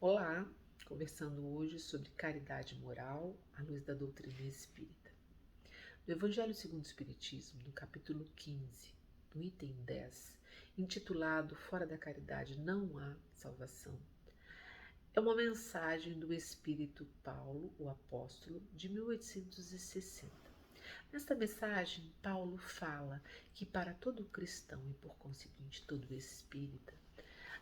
Olá, conversando hoje sobre caridade moral à luz da doutrina espírita. No Evangelho segundo o Espiritismo, no capítulo 15, no item 10, intitulado Fora da caridade não há salvação, é uma mensagem do Espírito Paulo, o apóstolo, de 1860. Nesta mensagem, Paulo fala que para todo cristão e por conseguinte todo espírita,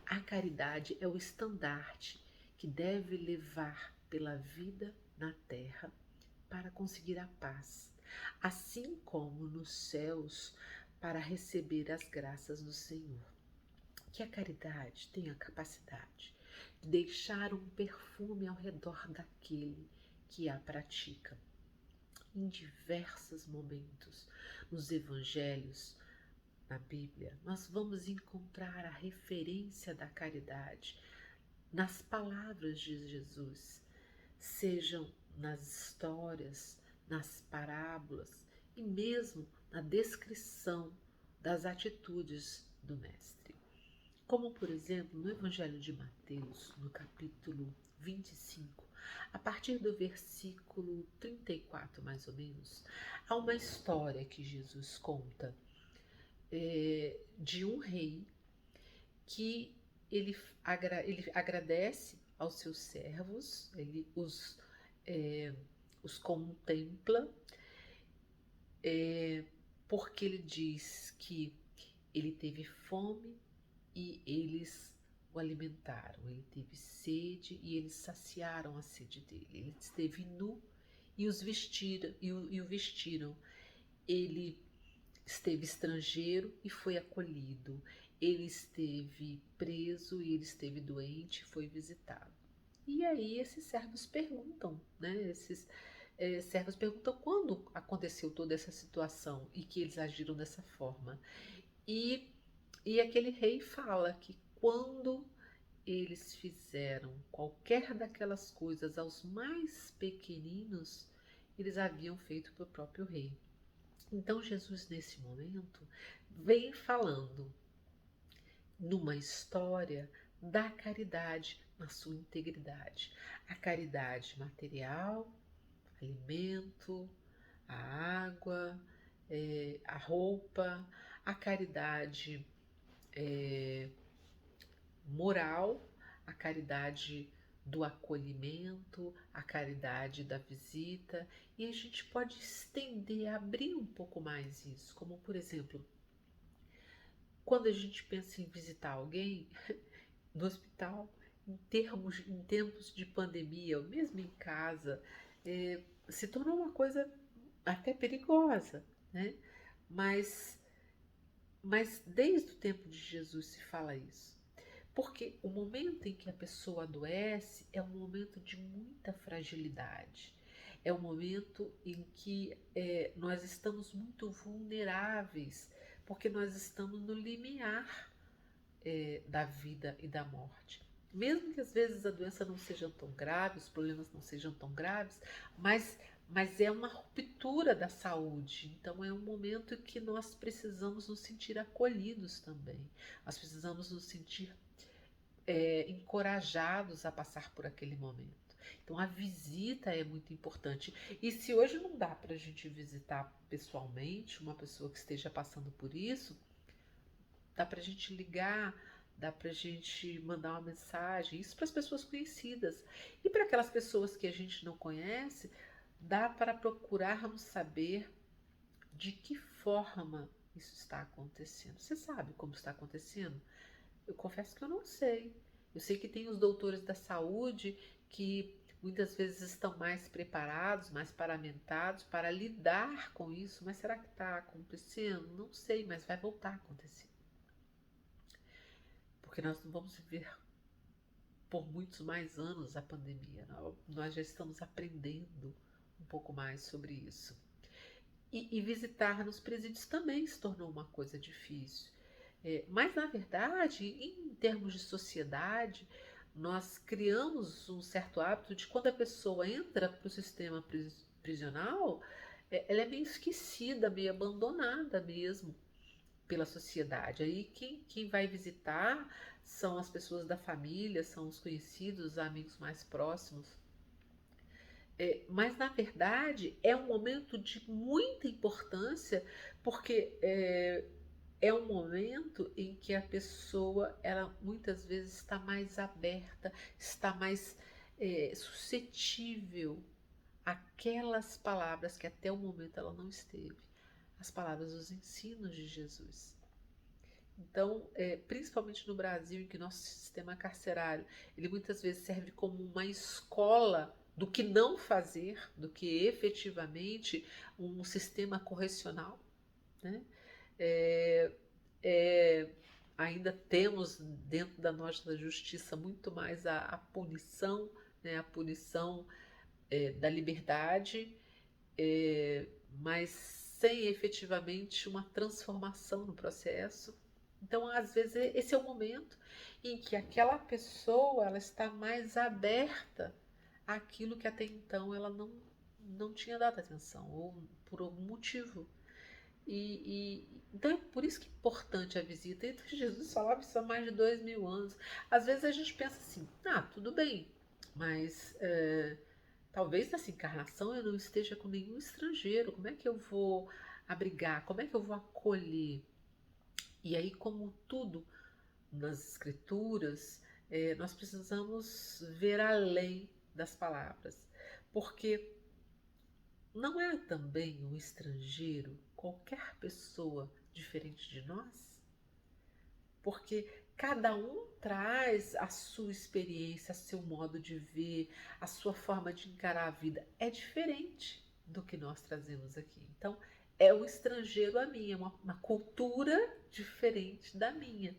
a caridade é o estandarte que deve levar pela vida na terra para conseguir a paz, assim como nos céus para receber as graças do Senhor. Que a caridade tenha a capacidade de deixar um perfume ao redor daquele que a pratica. Em diversos momentos nos evangelhos, na Bíblia, nós vamos encontrar a referência da caridade nas palavras de Jesus, sejam nas histórias, nas parábolas e mesmo na descrição das atitudes do Mestre. Como, por exemplo, no Evangelho de Mateus, no capítulo 25, a partir do versículo 34, mais ou menos, há uma história que Jesus conta de um rei que ele agradece aos seus servos, ele os contempla, porque ele diz que ele teve fome e eles o alimentaram, ele teve sede e eles saciaram a sede dele, ele esteve nu e os vestiram, e o vestiram, ele esteve estrangeiro e foi acolhido. Ele esteve preso e ele esteve doente e foi visitado. E aí esses servos perguntam, né? Esses servos perguntam quando aconteceu toda essa situação e que eles agiram dessa forma. E, e aquele rei fala que quando eles fizeram qualquer daquelas coisas aos mais pequeninos, eles haviam feito para o próprio rei. Então Jesus, nesse momento, vem falando numa história da caridade na sua integridade. A caridade material, alimento, a água, a roupa, a caridade moral, a caridade do acolhimento, a caridade da visita, e a gente pode estender, abrir um pouco mais isso, como por exemplo, quando a gente pensa em visitar alguém no hospital, em tempos de pandemia, ou mesmo em casa, se tornou uma coisa até perigosa, né? Mas, mas desde o tempo de Jesus se fala isso. Porque o momento em que a pessoa adoece é um momento de muita fragilidade. É um momento em que nós estamos muito vulneráveis, porque nós estamos no limiar da vida e da morte. Mesmo que às vezes a doença não seja tão grave, os problemas não sejam tão graves, mas é uma ruptura da saúde. Então é um momento em que nós precisamos nos sentir acolhidos também. Nós precisamos nos sentir encorajados a passar por aquele momento. Então a visita é muito importante. E se hoje não dá para a gente visitar pessoalmente uma pessoa que esteja passando por isso, dá para a gente ligar, dá para a gente mandar uma mensagem, isso para as pessoas conhecidas. E para aquelas pessoas que a gente não conhece, dá para procurarmos saber de que forma isso está acontecendo. Você sabe como está acontecendo? Eu confesso que eu não sei. Eu sei que tem os doutores da saúde que muitas vezes estão mais preparados, mais paramentados para lidar com isso, mas será que está acontecendo? Não sei, mas vai voltar a acontecer. Porque nós não vamos viver por muitos mais anos a pandemia. Nós já estamos aprendendo um pouco mais sobre isso. E visitar nos presídios também se tornou uma coisa difícil. Mas, na verdade, em termos de sociedade, nós criamos um certo hábito de quando a pessoa entra para o sistema prisional, ela é meio esquecida, meio abandonada mesmo pela sociedade. Aí quem vai visitar são as pessoas da família, são os conhecidos, os amigos mais próximos. Mas, na verdade, é um momento de muita importância, porque é um momento em que a pessoa, ela muitas vezes está mais aberta, está mais suscetível àquelas palavras que até o momento ela não esteve, as palavras dos ensinos de Jesus. Então, principalmente no Brasil, em que nosso sistema carcerário, ele muitas vezes serve como uma escola do que não fazer, do que efetivamente um sistema correcional, né? É, é, ainda temos dentro da nossa justiça muito mais a punição, né? A punição da liberdade, mas sem efetivamente uma transformação no processo. Então, às vezes, esse é o momento em que aquela pessoa ela está mais aberta àquilo que até então ela não tinha dado atenção, ou por algum motivo. Então é por isso que é importante a visita. Então, Jesus falava isso há mais de 2000 anos. Às vezes a gente pensa assim, tudo bem, mas talvez nessa encarnação eu não esteja com nenhum estrangeiro. Como é que eu vou abrigar? Como é que eu vou acolher? E aí, como tudo nas escrituras, nós precisamos ver além das palavras, porque não é também um estrangeiro qualquer pessoa diferente de nós? Porque cada um traz a sua experiência, seu modo de ver, a sua forma de encarar a vida. É diferente do que nós trazemos aqui. Então, é o estrangeiro a mim, é uma cultura diferente da minha.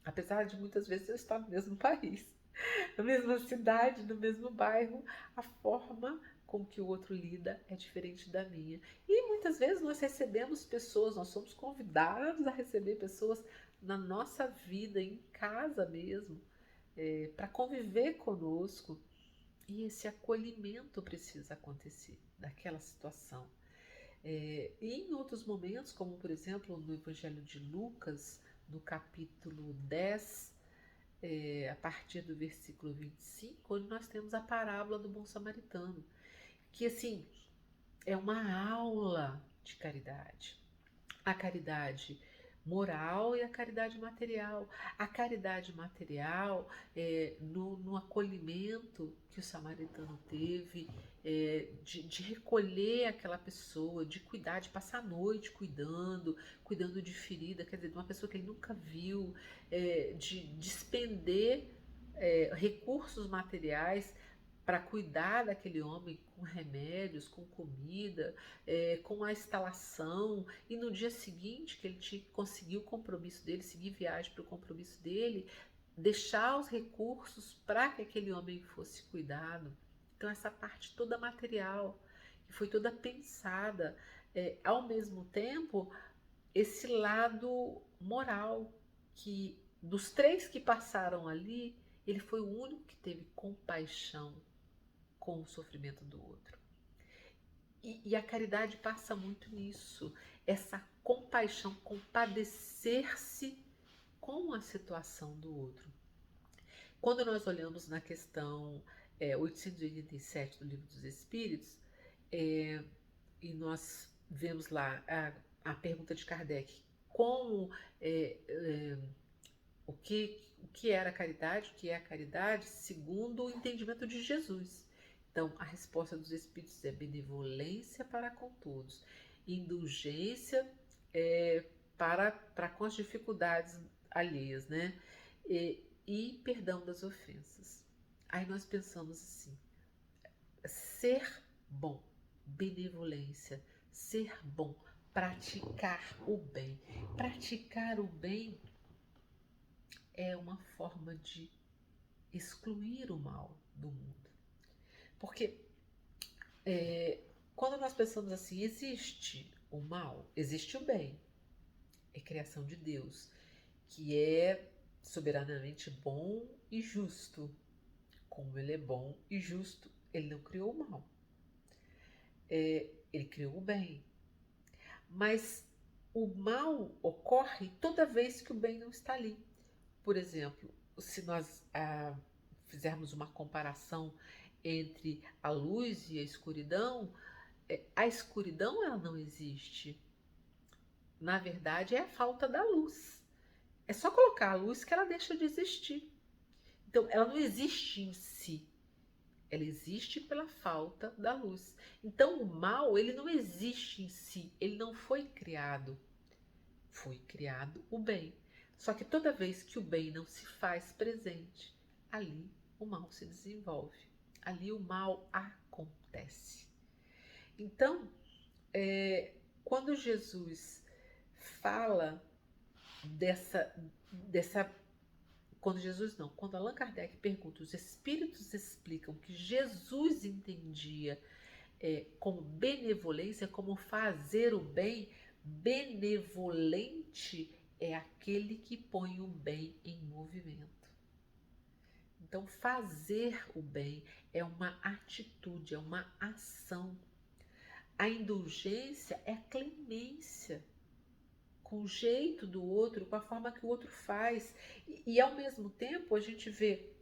Apesar de muitas vezes eu estar no mesmo país, na mesma cidade, no mesmo bairro, a forma com que o outro lida é diferente da minha. E muitas vezes nós recebemos pessoas, nós somos convidados a receber pessoas na nossa vida, em casa mesmo, para conviver conosco. E esse acolhimento precisa acontecer daquela situação. E em outros momentos, como por exemplo no Evangelho de Lucas, no capítulo 10, a partir do versículo 25, onde nós temos a parábola do bom samaritano, que assim é uma aula de caridade. A caridade moral e a caridade material. A caridade material no acolhimento que o samaritano teve, de recolher aquela pessoa, de cuidar, de passar a noite cuidando de ferida, quer dizer, de uma pessoa que ele nunca viu, de despender recursos materiais para cuidar daquele homem com remédios, com comida, com a instalação, e no dia seguinte que ele tinha que conseguir o compromisso dele, seguir viagem para o compromisso dele, deixar os recursos para que aquele homem fosse cuidado. Então essa parte toda material, que foi toda pensada, ao mesmo tempo, esse lado moral, que dos três que passaram ali, ele foi o único que teve compaixão com o sofrimento do outro. E a caridade passa muito nisso, essa compaixão, compadecer-se com a situação do outro. Quando nós olhamos na questão 887 do Livro dos Espíritos, e nós vemos lá a pergunta de Kardec, como o que era a caridade, o que é a caridade segundo o entendimento de Jesus. Então, a resposta dos Espíritos é benevolência para com todos, indulgência para com as dificuldades alheias, né? E perdão das ofensas. Aí nós pensamos assim, ser bom, benevolência, ser bom, praticar o bem. Praticar o bem é uma forma de excluir o mal do mundo. Porque quando nós pensamos assim, existe o mal, existe o bem. É criação de Deus, que é soberanamente bom e justo. Como ele é bom e justo, ele não criou o mal. Ele criou o bem. Mas o mal ocorre toda vez que o bem não está ali. Por exemplo, se nós fizermos uma comparação entre a luz e a escuridão ela não existe. Na verdade, é a falta da luz. É só colocar a luz que ela deixa de existir. Então, ela não existe em si. Ela existe pela falta da luz. Então, o mal, ele não existe em si. Ele não foi criado. Foi criado o bem. Só que toda vez que o bem não se faz presente, ali o mal se desenvolve. Ali o mal acontece. Então, quando Jesus fala quando Allan Kardec pergunta, os espíritos explicam que Jesus entendia como benevolência, como fazer o bem. Benevolente é aquele que põe o bem em movimento. Então, fazer o bem é uma atitude, é uma ação. A indulgência é clemência com o jeito do outro, com a forma que o outro faz. E ao mesmo tempo, a gente vê,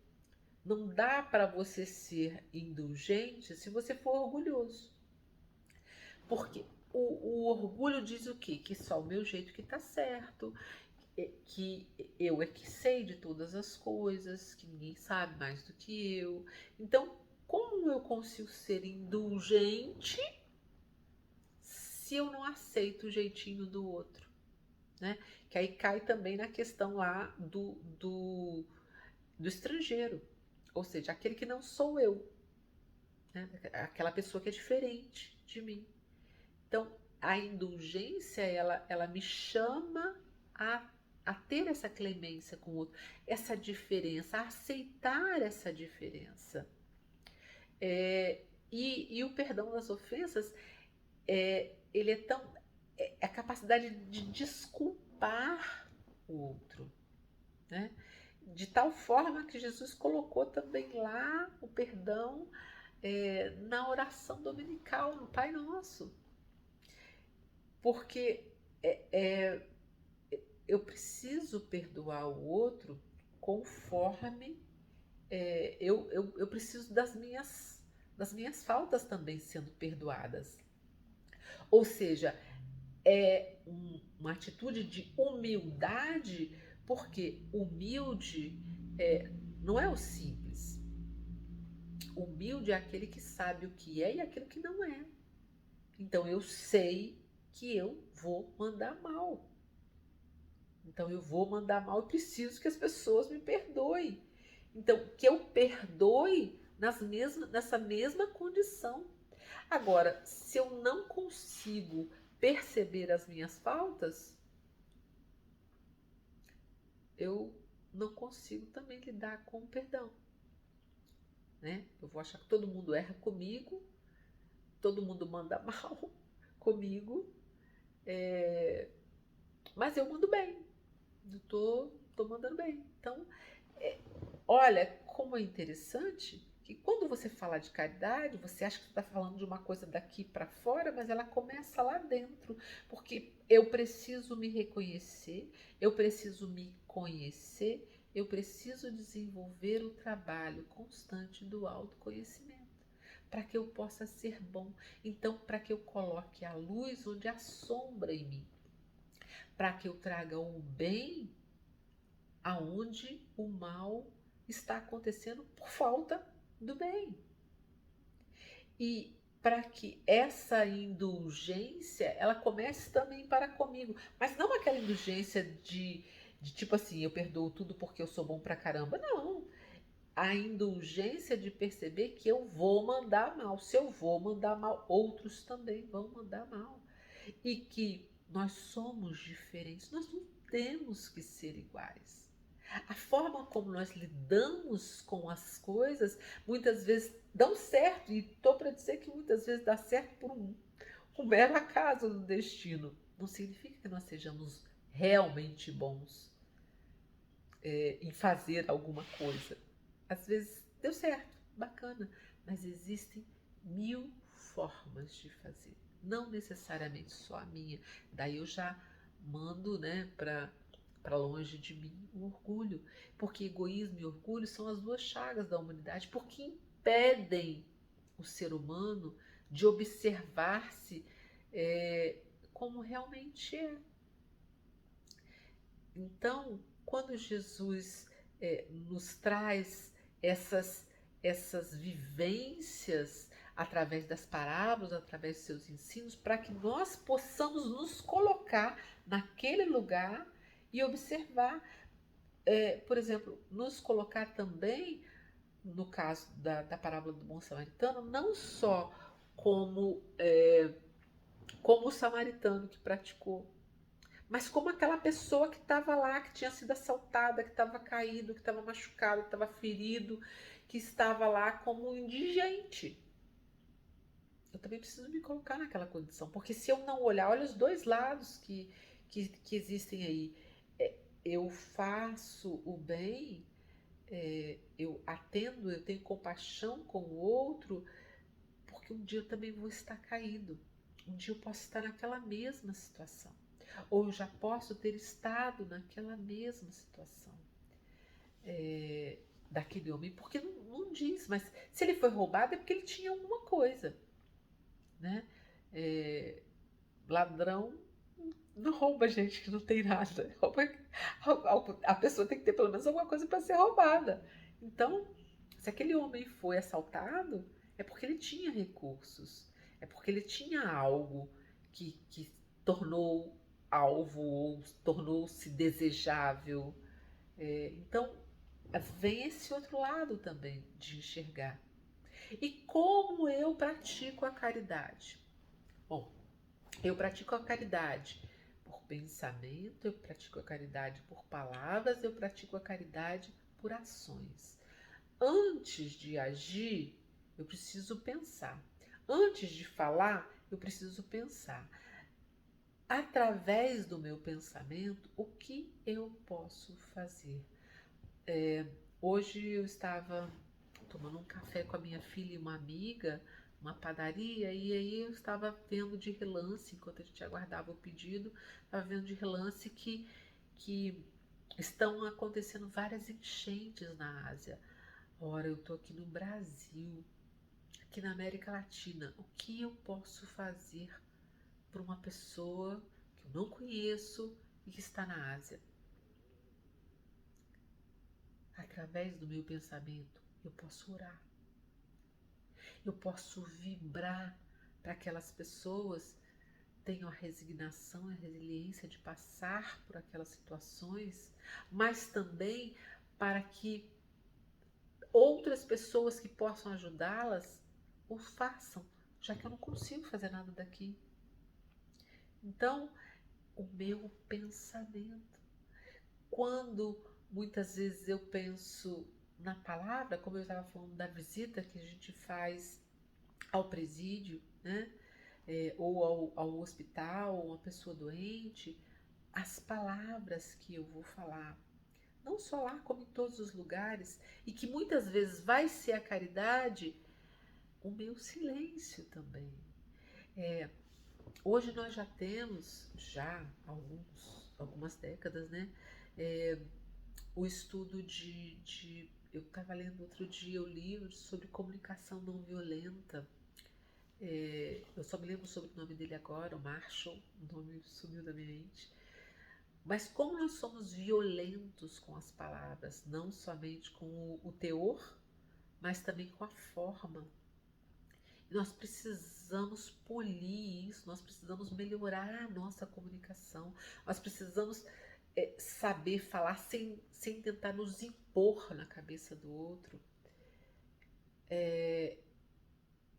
não dá para você ser indulgente se você for orgulhoso. Porque o orgulho diz o quê? Que só o meu jeito que tá certo, que eu é que sei de todas as coisas, que ninguém sabe mais do que eu. Então, como eu consigo ser indulgente se eu não aceito o jeitinho do outro? Né? Que aí cai também na questão lá do estrangeiro, ou seja, aquele que não sou eu, né? Aquela pessoa que é diferente de mim. Então, a indulgência, ela me chama a ter essa clemência com o outro, essa diferença, a aceitar essa diferença. E o perdão das ofensas, ele é tão... É a capacidade de desculpar o outro, né? De tal forma que Jesus colocou também lá o perdão na oração dominical, no Pai Nosso. Porque eu preciso perdoar o outro conforme eu preciso das minhas faltas também sendo perdoadas. Ou seja, uma atitude de humildade, porque humilde não é o simples. Humilde é aquele que sabe o que é e aquilo que não é. Então eu sei que eu vou mandar mal. Então eu vou mandar mal e preciso que as pessoas me perdoem. Então, que eu perdoe nessa mesma condição. Agora, se eu não consigo perceber as minhas faltas, eu não consigo também lidar com o perdão. Né? Eu vou achar que todo mundo erra comigo, todo mundo manda mal comigo, mas eu mando bem. Eu tô mandando bem. Então, olha como é interessante que quando você fala de caridade, você acha que está falando de uma coisa daqui para fora, mas ela começa lá dentro, porque eu preciso me reconhecer, eu preciso me conhecer, eu preciso desenvolver o trabalho constante do autoconhecimento, para que eu possa ser bom. Então, para que eu coloque a luz onde há sombra em mim, para que eu traga o bem aonde o mal está acontecendo por falta do bem. E para que essa indulgência, ela comece também para comigo. Mas não aquela indulgência de tipo assim, eu perdoo tudo porque eu sou bom pra caramba. Não. A indulgência de perceber que eu vou mandar mal. Se eu vou mandar mal, outros também vão mandar mal. E que nós somos diferentes. Nós não temos que ser iguais. A forma como nós lidamos com as coisas muitas vezes dão certo, e estou para dizer que muitas vezes dá certo por um mero acaso do destino. Não significa que nós sejamos realmente bons em fazer alguma coisa. Às vezes deu certo, bacana, mas existem 1000 formas de fazer, não necessariamente só a minha. Daí eu já mando, né, para para longe de mim o orgulho, porque egoísmo e orgulho são as duas chagas da humanidade, porque impedem o ser humano de observar-se como realmente é. Então, quando Jesus nos traz essas vivências através das parábolas, através de seus ensinos, para que nós possamos nos colocar naquele lugar e observar, por exemplo, nos colocar também, no caso da parábola do bom samaritano, não só como o samaritano que praticou, mas como aquela pessoa que estava lá, que tinha sido assaltada, que estava caído, que estava machucado, que estava ferido, que estava lá como um indigente. Eu também preciso me colocar naquela condição, porque se eu não olhar, olha os dois lados que existem aí. Eu faço o bem, eu atendo, eu tenho compaixão com o outro, porque um dia eu também vou estar caído. Um dia eu posso estar naquela mesma situação. Ou eu já posso ter estado naquela mesma situação daquele homem, porque não diz, mas se ele foi roubado é porque ele tinha alguma coisa, né? Ladrão não rouba gente que não tem nada. A pessoa tem que ter pelo menos alguma coisa para ser roubada. Então, se aquele homem foi assaltado, é porque ele tinha recursos, é porque ele tinha algo que tornou alvo ou tornou-se desejável. Então, vem esse outro lado também de enxergar. E como eu pratico a caridade? Bom, eu pratico a caridade por pensamento, eu pratico a caridade por palavras, eu pratico a caridade por ações. Antes de agir, eu preciso pensar. Antes de falar, eu preciso pensar. Através do meu pensamento, o que eu posso fazer? Hoje eu estava tomando um café com a minha filha e uma amiga, uma padaria, e aí eu estava vendo de relance, enquanto a gente aguardava o pedido, estava vendo de relance que estão acontecendo várias enchentes na Ásia. Ora, eu estou aqui no Brasil, aqui na América Latina. O que eu posso fazer para uma pessoa que eu não conheço e que está na Ásia? Através do meu pensamento, eu posso orar. Eu posso vibrar para que aquelas pessoas tenham a resignação, a resiliência de passar por aquelas situações, mas também para que outras pessoas que possam ajudá-las o façam, já que eu não consigo fazer nada daqui. Então, o meu pensamento. Quando muitas vezes eu penso na palavra, como eu estava falando da visita que a gente faz ao presídio, né? Ou ao hospital, uma pessoa doente, as palavras que eu vou falar, não só lá, como em todos os lugares, e que muitas vezes vai ser a caridade, o meu silêncio também. Hoje nós já temos, já algumas décadas, né? O estudo eu estava lendo outro dia o livro sobre comunicação não violenta. Eu só me lembro sobre o nome dele agora, o Marshall, o nome sumiu da minha mente. Mas como nós somos violentos com as palavras, não somente com o teor, mas também com a forma. E nós precisamos polir isso, nós precisamos melhorar a nossa comunicação, nós precisamos saber falar sem tentar nos impor na cabeça do outro.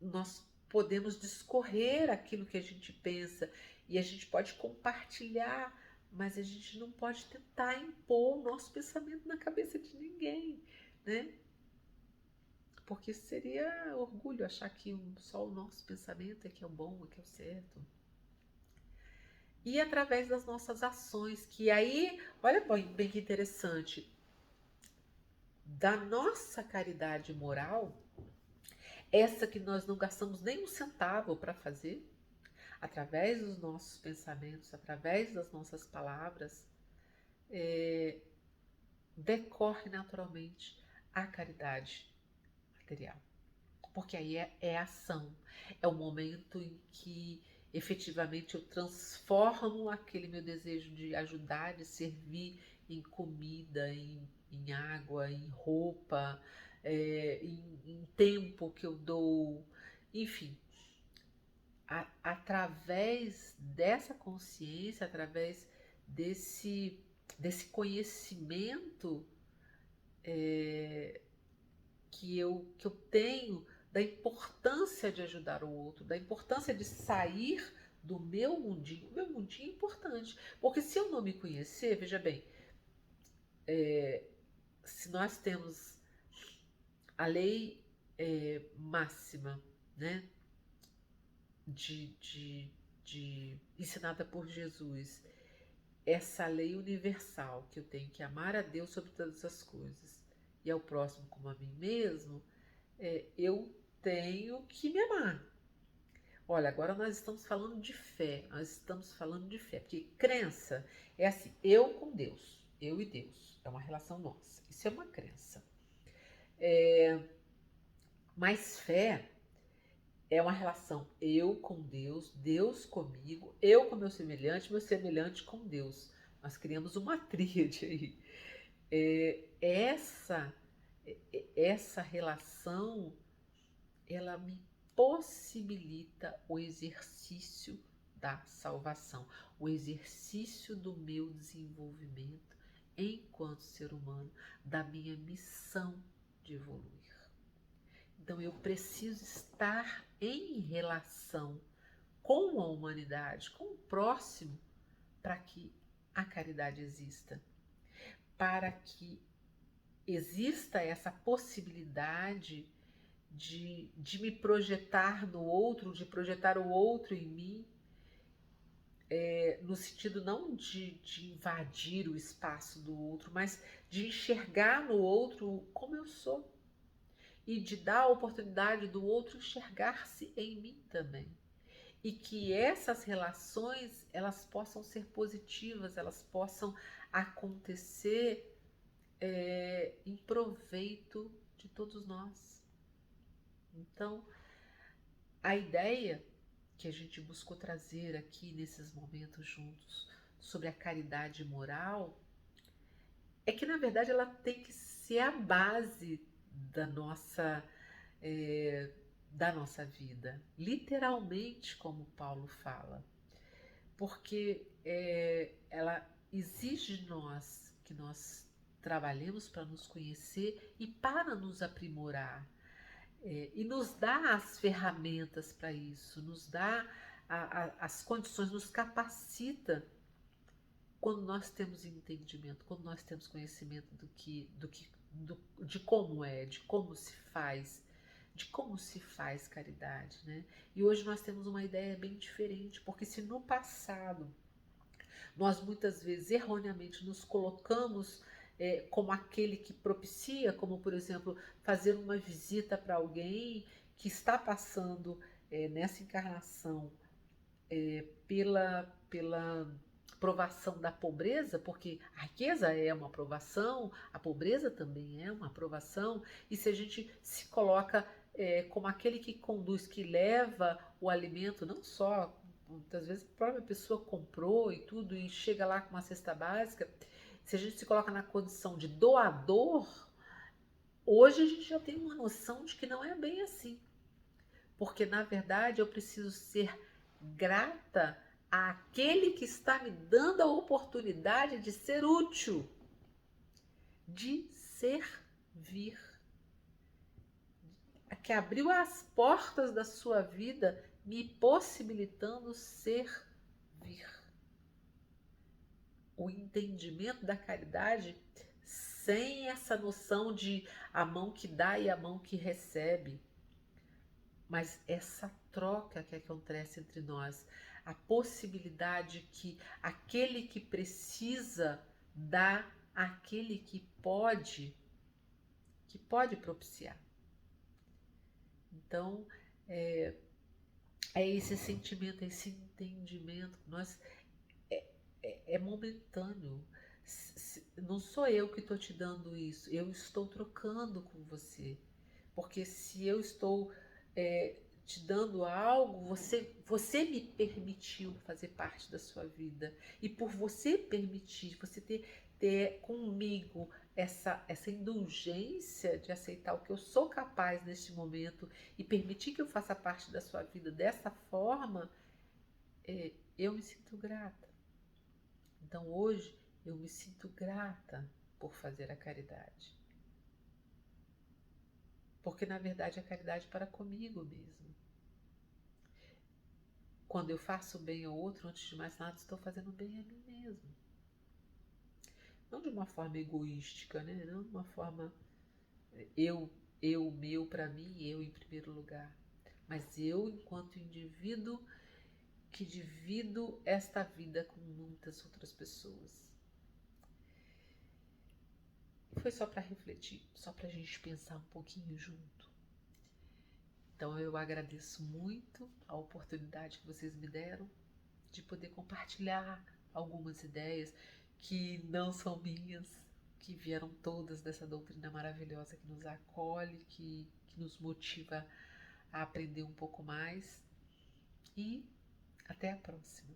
Nós podemos discorrer aquilo que a gente pensa e a gente pode compartilhar, mas a gente não pode tentar impor o nosso pensamento na cabeça de ninguém, né? Porque seria orgulho achar que só o nosso pensamento é que é o bom, é que é o certo. E através das nossas ações, que aí, olha bem que interessante, da nossa caridade moral, essa que nós não gastamos nem um centavo para fazer, através dos nossos pensamentos, através das nossas palavras, decorre naturalmente a caridade material. Porque aí é ação, é o momento em que efetivamente eu transformo aquele meu desejo de ajudar, de servir em comida, em água, em roupa, em tempo que eu dou, enfim, através dessa consciência, através desse conhecimento que eu tenho da importância de ajudar o outro, da importância de sair do meu mundinho. O meu mundinho é importante, porque se eu não me conhecer, veja bem, se nós temos a lei máxima, né, de, de, ensinada por Jesus, essa lei universal que eu tenho que amar a Deus sobre todas as coisas e ao próximo como a mim mesmo, eu tenho que me amar. Olha, agora nós estamos falando de fé, porque crença é assim, eu com Deus, eu e Deus, é uma relação nossa, isso é uma crença. Mas fé é uma relação eu com Deus, Deus comigo, eu com meu semelhante com Deus. Nós criamos uma tríade aí. Essa relação, ela me possibilita o exercício da salvação, o exercício do meu desenvolvimento enquanto ser humano, da minha missão de evoluir. Então eu preciso estar em relação com a humanidade, com o próximo, para que a caridade exista, para que exista essa possibilidade de me projetar no outro, de projetar o outro em mim, no sentido não de invadir o espaço do outro, mas de enxergar no outro como eu sou e de dar a oportunidade do outro enxergar-se em mim também. E que essas relações, elas possam ser positivas, elas possam acontecer em proveito de todos nós. Então, a ideia que a gente buscou trazer aqui nesses momentos juntos sobre a caridade moral é que, na verdade, ela tem que ser a base da nossa, da nossa vida, literalmente, como Paulo fala, porque ela exige de nós que nós trabalhemos para nos conhecer e para nos aprimorar. E nos dá as ferramentas para isso, nos dá as condições, nos capacita quando nós temos entendimento, quando nós temos conhecimento de como de como se faz caridade, né? E hoje nós temos uma ideia bem diferente, porque se no passado nós muitas vezes erroneamente nos colocamos como aquele que propicia, como por exemplo fazer uma visita para alguém que está passando nessa encarnação pela provação da pobreza, porque a riqueza é uma provação, a pobreza também é uma provação, e se a gente se coloca como aquele que conduz, que leva o alimento, não só, muitas vezes a própria pessoa comprou e tudo, e chega lá com uma cesta básica, se a gente se coloca na condição de doador, hoje a gente já tem uma noção de que não é bem assim, porque na verdade eu preciso ser grata àquele que está me dando a oportunidade de ser útil, de servir, que abriu as portas da sua vida me possibilitando servir. O entendimento da caridade sem essa noção de a mão que dá e a mão que recebe, mas essa troca que acontece entre nós, a possibilidade que aquele que precisa dá àquele que pode propiciar. Então, é esse sentimento, esse entendimento, é momentâneo. não sou eu que estou te dando isso, eu estou trocando com você. Porque se eu estou te dando algo, você me permitiu fazer parte da sua vida. E por você permitir, você ter comigo essa indulgência de aceitar o que eu sou capaz neste momento e permitir que eu faça parte da sua vida dessa forma, eu me sinto grata. Então hoje eu me sinto grata por fazer a caridade. Porque na verdade a caridade é para comigo mesmo. Quando eu faço bem ao outro, antes de mais nada, estou fazendo bem a mim mesmo. Não de uma forma egoística, né? Não de uma forma eu, meu, para mim, eu em primeiro lugar. Mas eu, enquanto indivíduo, que divido esta vida com muitas outras pessoas. Foi só para refletir, só para a gente pensar um pouquinho junto. Então eu agradeço muito a oportunidade que vocês me deram de poder compartilhar algumas ideias que não são minhas, que vieram todas dessa doutrina maravilhosa que nos acolhe, que nos motiva a aprender um pouco mais. E até a próxima.